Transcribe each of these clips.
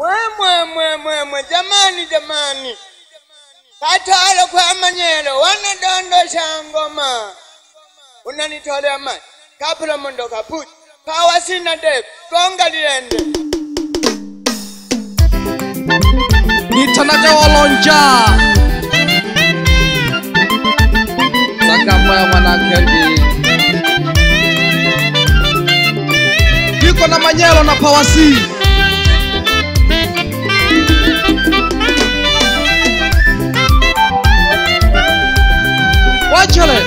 Mwe jamani. Katalo kwa Manyelo wanadondosha ngoma. Unanitolea maji. Kapula mondo kaputi. Kawa sina dep. Konga liende. Nitanaja walonja. Sakamba ya Mwanakendi. Yuko na Manyelo na Pawasi. Wachale.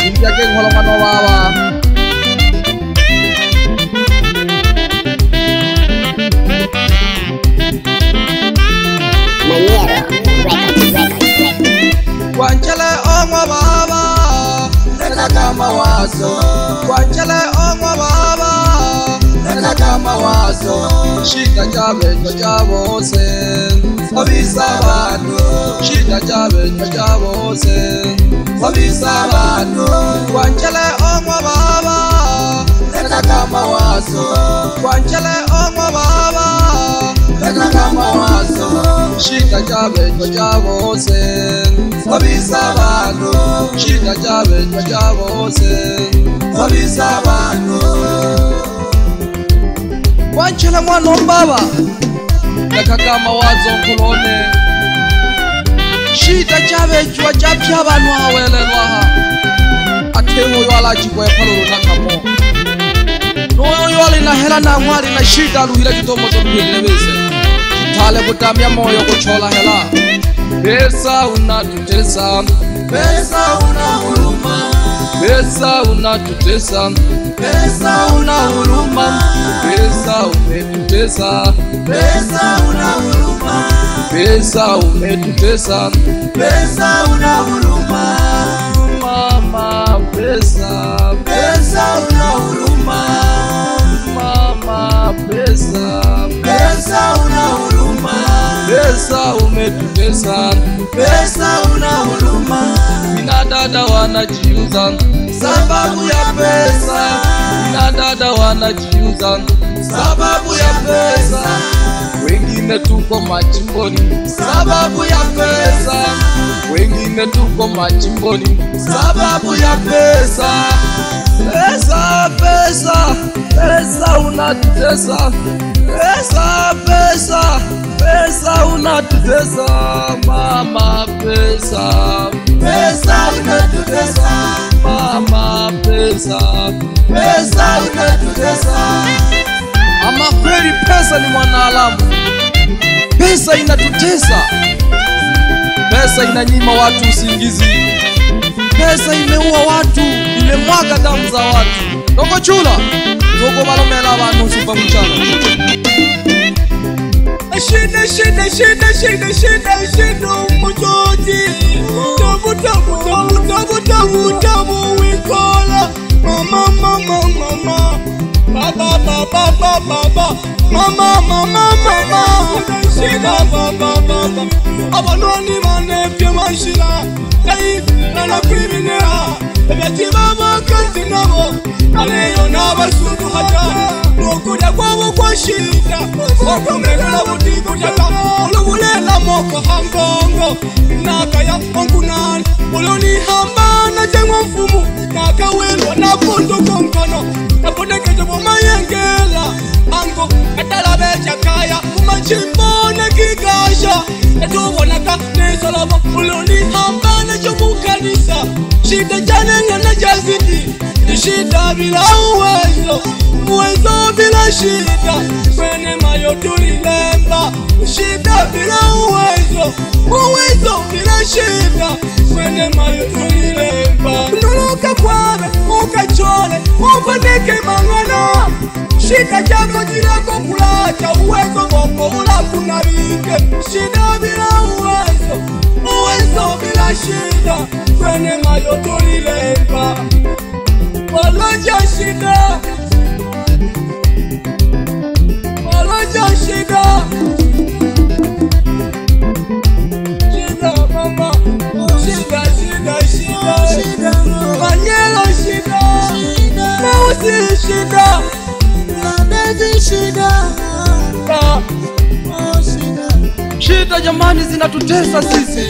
India geng holongan wawa. Wachale ongwa baba. Nena kama wazo. Wachale ongwa baba. Nena kama wazo. Shida jabe jabose. Obisa bantu. Shida jabe jabose. Obisa bantu. Wachale ongwa baba. Nena kama wazo. Wachale ongwa baba. Nena kama wazo. Shida jabe jabose. Obisa bantu. Shida jabe jabose. Obisa bantu. Wachale mwana baba. Neka kama wazo kulone. Shida jabe jwa japya abantu hawelelwa. Ateho yala chikwe palolo nakamo. No yali na hela na ngwali na shida luhira kitomo to kwelebese. Tale kutamya moyo kuchola hela. Pesa unatutesa. Pesa una huruma. Pesa unatutesa. Pesa una huruma. Pesa umetutesa. Pesa una huruma. Pesa umetutesa. Pesa una huruma. Mama pesa. Pesa una huruma. Mama pesa. Pesa una huruma. Pesa umetutesa. Pesa una huruma. Ina dada wanajiuza sababu ya pesa. Ina dada wanajiuza sababu ya pesa. Wengine tuko machimboni sababu ya pesa. Wengine tuko machimboni sababu ya pesa. Pesa, pesa, pesa unatutesa. Pesa, pesa, pesa unatutesa. Mama pesa. Pesa unatutesa. Mama pesa. Pesa unatutesa. Ama kweli pesa ni mwanaalamu. Pesa inatutesa. Pesa inanyima watu usingizi. Pesa imeua watu, imemwaga damu za watu. Noko chula, noko balomela abantu supa mchana. Shida umujoji. Tabu wikola. Mama. Mama. Shida baba. Abanoni manepye mashira. Kai na criminal. Ebeti baba kanti nabo. Aleyo nabasudu hata. Nokuja kwabo kwa shida. Okomerela butigo jaka. Ulubulela moko hangongo. Nakaya ongunan. Uloni hamba na jengwa mfumu. Nakawelwa na pondo konkono. Napodeke jobo mayengela. Ango katala becha kaya. Kumachimbone kigasha. Etubonaka nesolabo. Uloni hamba na jomu kanisa. Shida janenga na jazidi. Shida bila uwezo. Uwezo bila shida. Kwene mayo tulilemba. Shida bila uwezo. Uwezo bila shida. Kwene mayo tulilemba. Nuluka kwawe, ukachole, ufanike mangana. Shida jako jirako kulacha. Uwezo boko ulakunabike. Shida bila uwezo. Uwezo bila shida. Kwene mayo tulilemba. Waloja shida. Waloja shida. Shida mama. Shida. Manyelo shida. Mausi shida. Shida. Shida jamani zinatutesa sisi.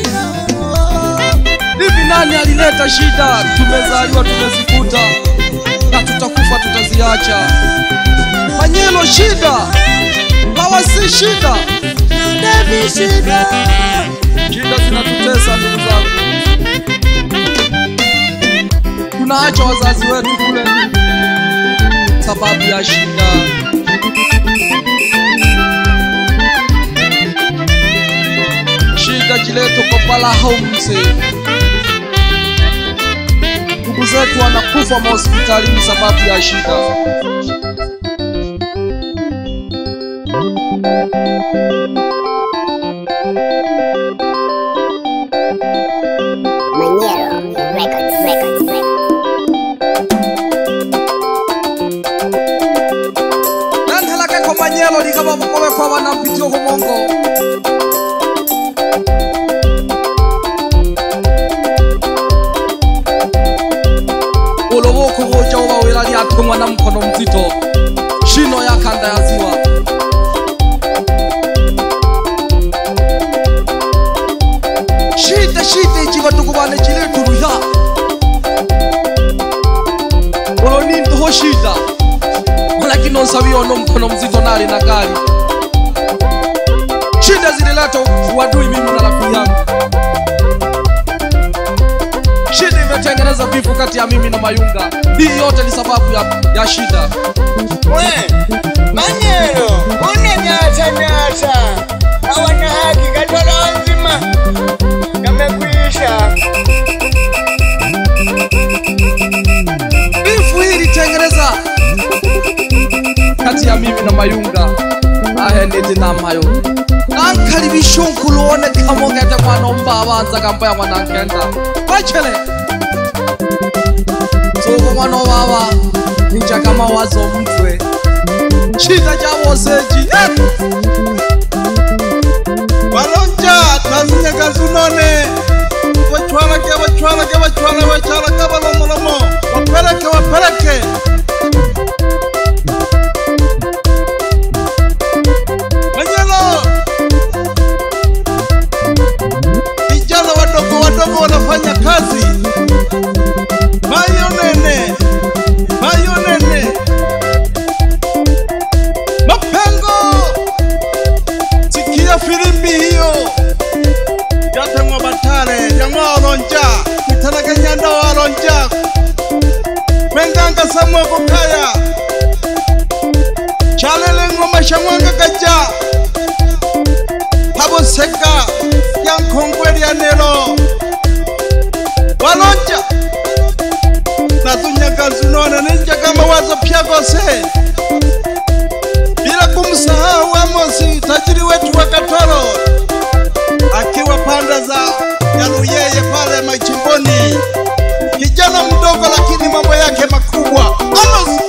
Hivi nani alileta shida? Tumezaliwa tumezikuta, na tutakufa tutaziacha. Manyelo shida, hawa si shida. Shida zinatutesa ndugu zangu. Tunaacha wazazi wetu kule sababu ya shida. Shida jileto kopala haumse. Ndugu zetu wanakufa mahospitalini sababu ya shida. Manyelo Records. Nanhalake kwa Manyelo likaba mkowe kwa wanampitio kumongo. Uloboko hoja uwa wilali atungwa na mkono mzito. Shino ya kanda ya ziwa. Shite ichiva tukubane chile turuya. Uloni ndoho shida. Walaki nonsawi ono mkono mzito nari na gari. Shida zililato wadui mimi na rafiki yangu. Shida imetengeneza vifo kati ya mimi na Mayunga. Hii yote ni sababu ya shida. Manyelo, unanyata. Hawana haki Katoro nzima. Kamekuisha. Vifo hii ilitengeneza kati ya mimi na Mayunga. Ahendete na mayo. Nankali bishonkulu one kamongete kwa nomba awanza kambaya mwanankenda. Wachele. Tuko mwano wawa. Ninja kama wazo mtwe. Shida jawo seji. Walonja tazinya gazunone. Wachwala ke balomolomo. Wapeleke. Manyelo. Vijana wadogo wanafanya kazi. Mayo nene. Mapengo. Sikia filimbi hiyo. Yate mwa batare, yamwa olonja. Mitanake nyanda wa olonja. Menganga samwa kukaya. Chalele ngoma shamwanga kaja. Habo seka. Yang kongweli ya nelo. Walonja. Natunya gazunone ninja kama wazo pia gose. Bila kumsahau Amosi tajiri wetu wa Katoro. Akiwa panda za Yaluyeye pale machimboni. Kijana mdogo lakini mambo yake makubwa. Amosi.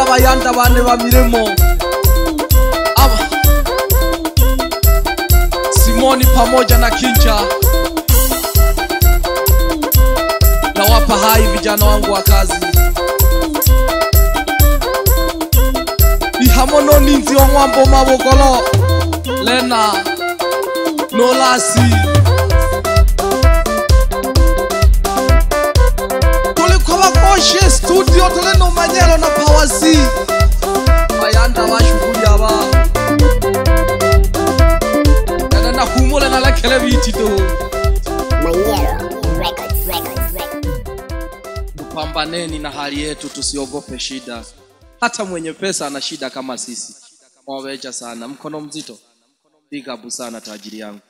Bayanda bane ba miremo aba Simon Simoni pamoja na Kinja. Nawapa hai vijana wangu wa kazi. Ihamono ninzi wa mwambo mabogolo. Lena Nolasi. Tulikuwa koshe studio tuleno manyelo na Pawasi. Bayanda wa shughuli aba. Na humole na lekele viti tu. Manyelo Records. Pambaneni na hali yetu, tusiogope shida. Hata mwenye pesa ana shida kama sisi. Mwaweja sana, mkono mzito. Big up sana tajiri yangu.